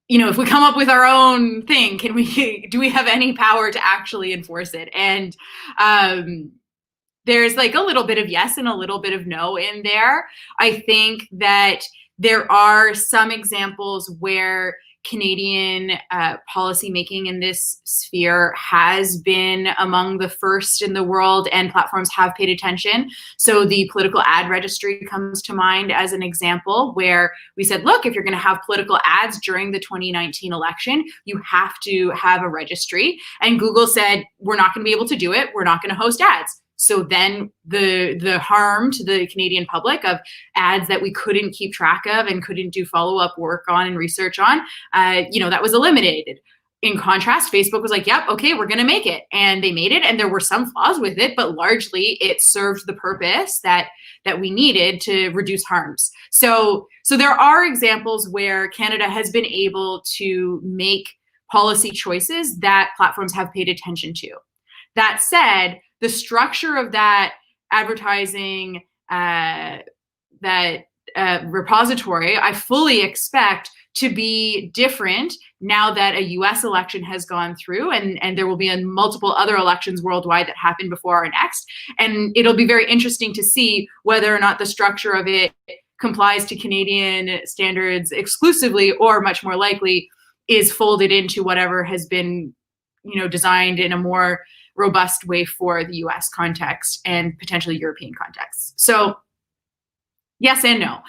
if we come up with our own thing, do we have any power to actually enforce it? And there's like a little bit of yes and a little bit of no in there. I think that there are some examples where Canadian policy making in this sphere has been among the first in the world, and platforms have paid attention. So the political ad registry comes to mind as an example, where we said, look, if you're going to have political ads during the 2019 election, you have to have a registry. And Google said, we're not going to be able to do it. We're not going to host ads. So then the harm to the Canadian public of ads that we couldn't keep track of and couldn't do follow-up work on and research on, that was eliminated. In contrast, Facebook was like, yep, okay, we're going to make it. And they made it, and there were some flaws with it, but largely it served the purpose that we needed to reduce harms. So there are examples where Canada has been able to make policy choices that platforms have paid attention to. That said, the structure of that advertising, repository, I fully expect to be different now that a US election has gone through, and there will be multiple other elections worldwide that happen before our next. And it'll be very interesting to see whether or not the structure of it complies to Canadian standards exclusively, or much more likely is folded into whatever has been, designed in a more robust way for the US context and potentially European context. So yes and no.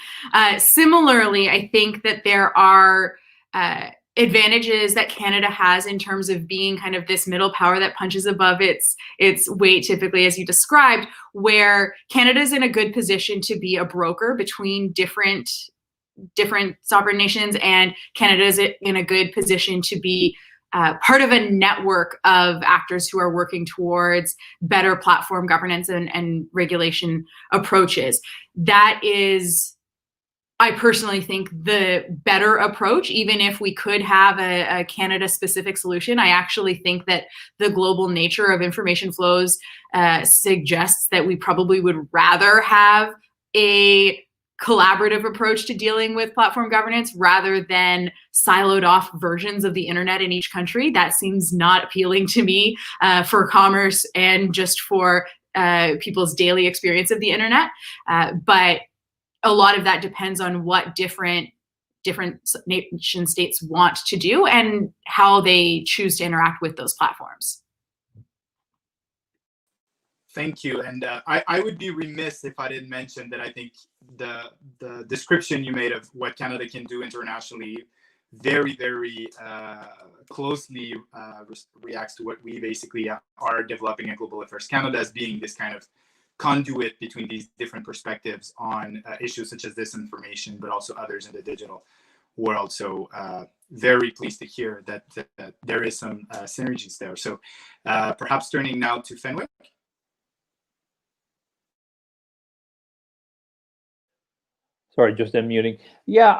Similarly, I think that there are advantages that Canada has in terms of being kind of this middle power that punches above its weight, typically, as you described, where Canada's in a good position to be a broker between different sovereign nations, and Canada's in a good position to be part of a network of actors who are working towards better platform governance and regulation approaches. That is, I personally think, the better approach. Even if we could have a Canada-specific solution, I actually think that the global nature of information flows suggests that we probably would rather have a collaborative approach to dealing with platform governance rather than siloed off versions of the internet in each country. That seems not appealing to me for commerce and just for people's daily experience of the internet. But a lot of that depends on what different nation states want to do and how they choose to interact with those platforms. Thank you. And I would be remiss if I didn't mention that I think the description you made of what Canada can do internationally very, very closely reacts to what we basically are developing at Global Affairs Canada as being this kind of conduit between these different perspectives on issues such as disinformation, but also others in the digital world. So very pleased to hear that there is some synergies there. So perhaps turning now to Fenwick. Sorry, just unmuting. Yeah,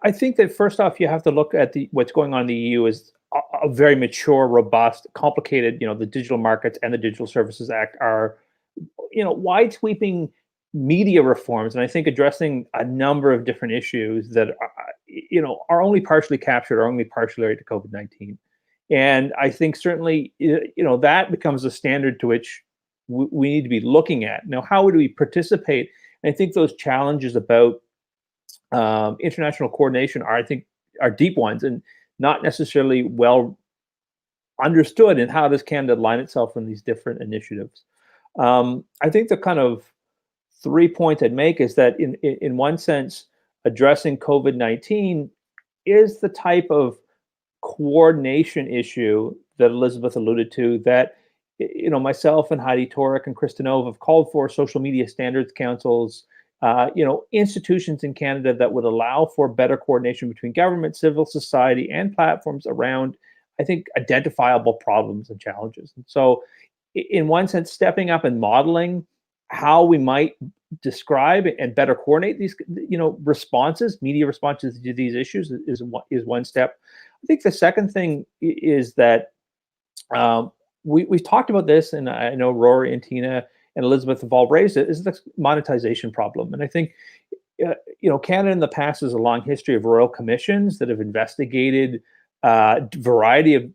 I think that first off, you have to look at what's going on in the EU is a very mature, robust, complicated. The Digital Markets and the Digital Services Act are, wide sweeping media reforms, and I think addressing a number of different issues that are only partially captured or only partially related to COVID-19. And I think certainly, that becomes a standard to which we need to be looking at. Now, how would we participate? And I think those challenges about international coordination are deep ones and not necessarily well understood. And how does Canada align itself in these different initiatives? I think the kind of 3 points I'd make is that in one sense, addressing COVID-19 is the type of coordination issue that Elizabeth alluded to that myself and Heidi Torek and Kristinova have called for social media standards councils, institutions in Canada that would allow for better coordination between government, civil society, and platforms around, I think, identifiable problems and challenges. And so in one sense, stepping up and modeling how we might describe and better coordinate these, responses, media responses to these issues is one step. I think the second thing is that we've talked about this, and I know Rory and Tina and Elizabeth have all raised it, is the monetization problem. And I think, Canada in the past has a long history of royal commissions that have investigated a variety of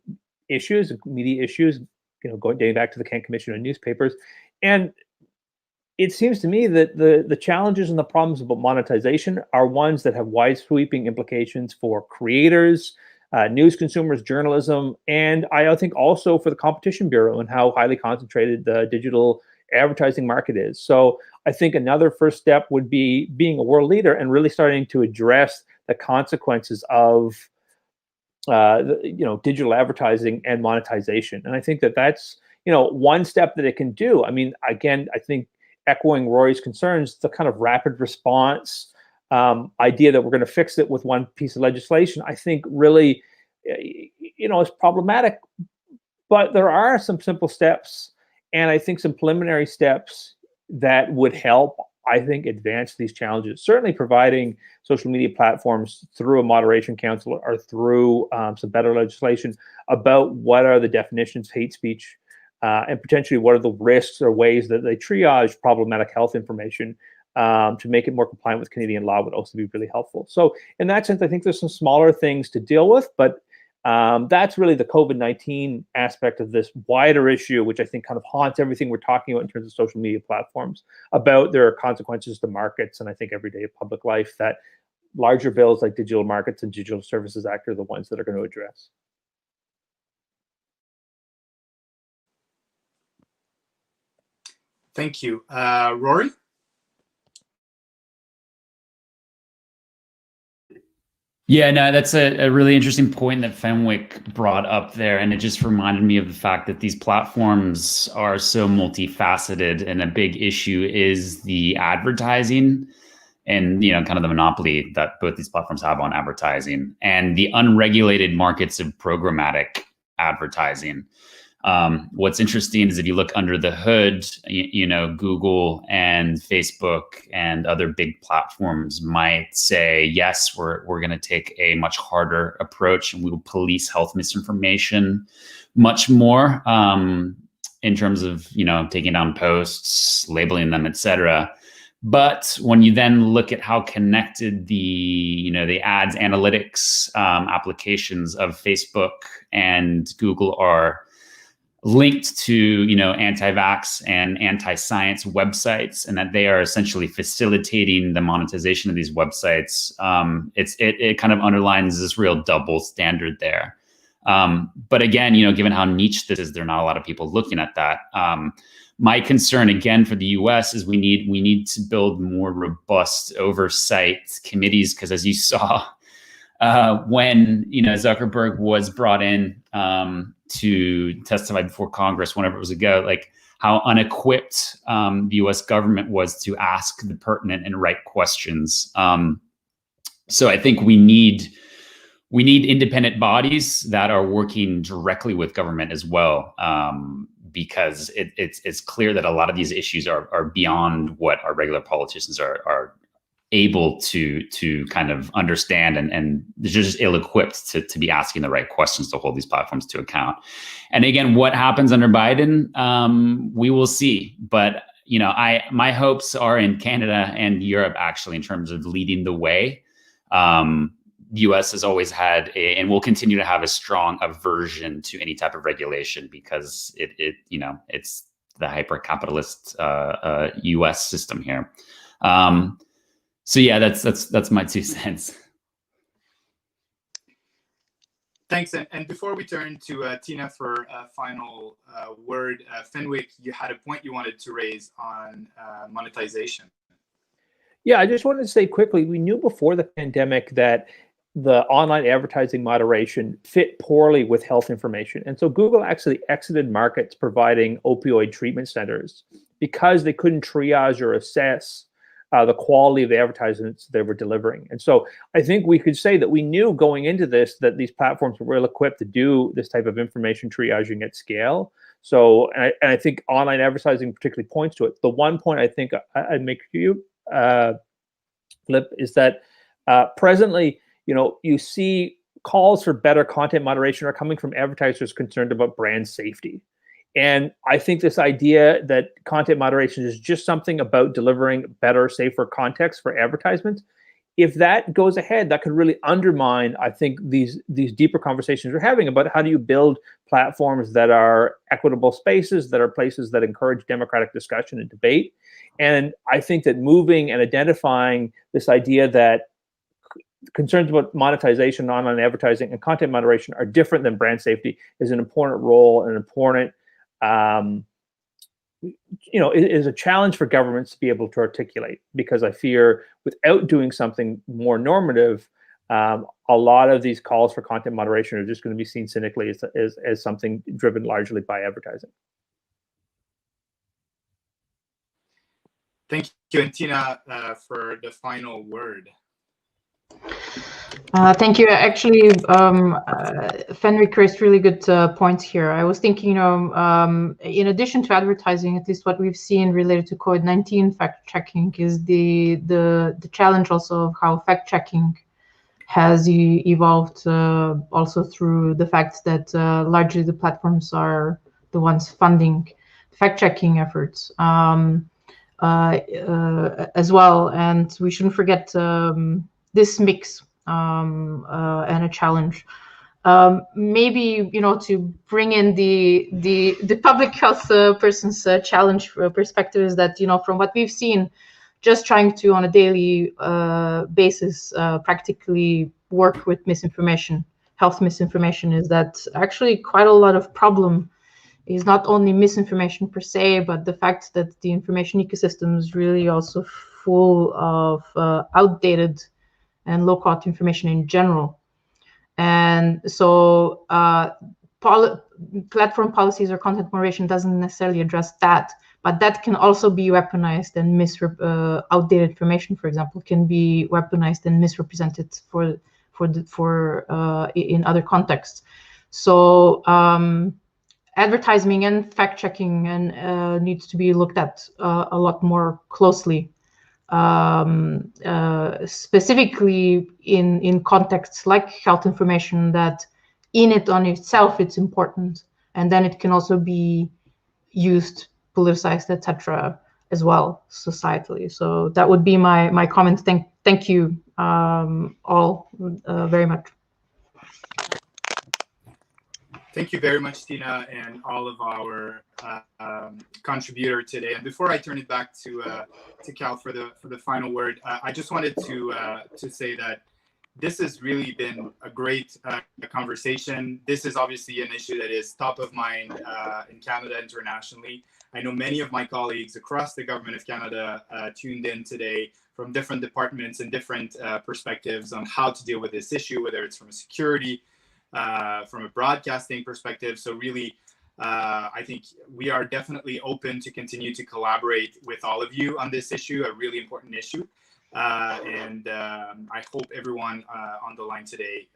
issues, media issues, dating back to the Kent Commission on newspapers. And it seems to me that the challenges and the problems about monetization are ones that have wide-sweeping implications for creators, news consumers, journalism, and I think also for the Competition Bureau and how highly concentrated the digital advertising market is. So I think another first step would be being a world leader and really starting to address the consequences of digital advertising and monetization. And I think that that's one step that it can do. I mean, again, I think echoing Rory's concerns, the kind of rapid response idea that we're going to fix it with one piece of legislation, I think really, is problematic. But there are some simple steps, and I think some preliminary steps that would help, I think, advance these challenges. Certainly providing social media platforms through a moderation council or through some better legislation about what are the definitions of hate speech, and potentially what are the risks or ways that they triage problematic health information to make it more compliant with Canadian law would also be really helpful. So in that sense, I think there's some smaller things to deal with, but that's really the COVID-19 aspect of this wider issue, which I think kind of haunts everything we're talking about in terms of social media platforms, about their consequences to markets and I think everyday public life that larger bills like Digital Markets and Digital Services Act are the ones that are going to address. Thank you. Rory? Yeah, no, that's a really interesting point that Fenwick brought up there. And it just reminded me of the fact that these platforms are so multifaceted, and a big issue is the advertising and, kind of the monopoly that both these platforms have on advertising and the unregulated markets of programmatic advertising. What's interesting is if you look under the hood, Google and Facebook and other big platforms might say, yes, we're going to take a much harder approach and we will police health misinformation much more in terms of, taking down posts, labeling them, etc. But when you then look at how connected the ads analytics applications of Facebook and Google are linked to anti-vax and anti-science websites, and that they are essentially facilitating the monetization of these websites, it kind of underlines this real double standard there. But again, given how niche this is, there are not a lot of people looking at that. My concern again for the US is we need to build more robust oversight committees, because as you saw when Zuckerberg was brought in to testify before Congress, whenever it was ago, like how unequipped the U.S. government was to ask the pertinent and right questions. So I think we need independent bodies that are working directly with government as well, because it's clear that a lot of these issues are beyond what our regular politicians are able to kind of understand, and they're just ill-equipped to be asking the right questions to hold these platforms to account. And again, what happens under Biden, we will see. But my hopes are in Canada and Europe, actually, in terms of leading the way. The U.S. has always had and will continue to have a strong aversion to any type of regulation, because it's the hyper-capitalist U.S. system here. So yeah, that's my 2 cents. Thanks. And before we turn to Tina for a final word, Fenwick, you had a point you wanted to raise on monetization. Yeah, I just wanted to say quickly, we knew before the pandemic that the online advertising moderation fit poorly with health information. And so Google actually exited markets providing opioid treatment centers because they couldn't triage or assess the quality of the advertisements they were delivering. And so I think we could say that we knew going into this that these platforms were well equipped to do this type of information triaging at scale. So, and I think online advertising particularly points to it. The one point I think I'd make to you, Flip, is that presently, you see calls for better content moderation are coming from advertisers concerned about brand safety. And I think this idea that content moderation is just something about delivering better, safer context for advertisements if that goes ahead, that could really undermine, I think, these deeper conversations we're having about how do you build platforms that are equitable spaces, that are places that encourage democratic discussion and debate. And I think that moving and identifying this idea that concerns about monetization, online advertising, and content moderation are different than brand safety is an important role and an important, is a challenge for governments to be able to articulate, because I fear without doing something more normative, a lot of these calls for content moderation are just going to be seen cynically as something driven largely by advertising. Thank you, and Tina, for the final word. Thank you. Actually, Fenwick raised really good points here. I was thinking, in addition to advertising, at least what we've seen related to COVID-19 fact-checking is the challenge also of how fact-checking has evolved also through the fact that largely the platforms are the ones funding fact-checking efforts as well. And we shouldn't forget this mix and a challenge. Maybe, to bring in the public health person's challenge perspective is that, from what we've seen, just trying to, on a daily basis, practically work with misinformation, health misinformation, is that actually quite a lot of problem is not only misinformation per se, but the fact that the information ecosystem is really also full of outdated and low-quality information in general. And so platform policies or content moderation doesn't necessarily address that, but that can also be weaponized, and outdated information, for example, can be weaponized and misrepresented in other contexts. So advertising and fact-checking needs to be looked at a lot more closely. Specifically in contexts like health information, that in it on itself it's important, and then it can also be used, politicized, etc. as well societally. So that would be my comment. Thank you all very much. Thank you very much, Tina, and all of our contributor today. And before I turn it back to Cal for the final word, I just wanted to say that this has really been a great conversation. This is obviously an issue that is top of mind in Canada, internationally. I know many of my colleagues across the Government of Canada tuned in today from different departments and different perspectives on how to deal with this issue, whether it's from a security, from a broadcasting perspective. So really, I think we are definitely open to continue to collaborate with all of you on this issue, a really important issue. And I hope everyone on the line today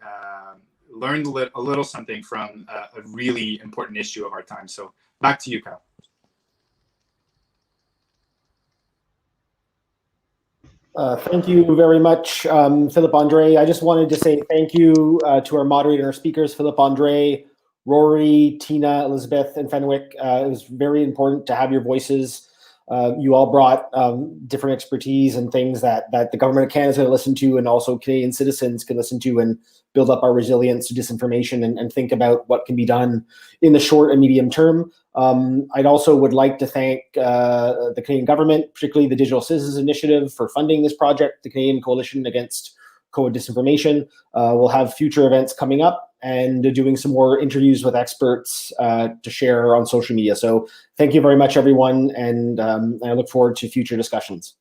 learned a little something from a really important issue of our time. So back to you, Kyle. Thank you very much, Philippe-Andre. I just wanted to say thank you to our moderator and our speakers, Philippe-Andre, Rory, Tina, Elizabeth, and Fenwick. It was very important to have your voices. You all brought different expertise and things that the government of Canada is going to listen to, and also Canadian citizens can listen to, and build up our resilience to disinformation and think about what can be done in the short and medium term. I'd also would like to thank the Canadian government, particularly the Digital Citizens Initiative, for funding this project, the Canadian Coalition Against COVID Disinformation. We'll have future events coming up and doing some more interviews with experts to share on social media. So thank you very much, everyone, and I look forward to future discussions.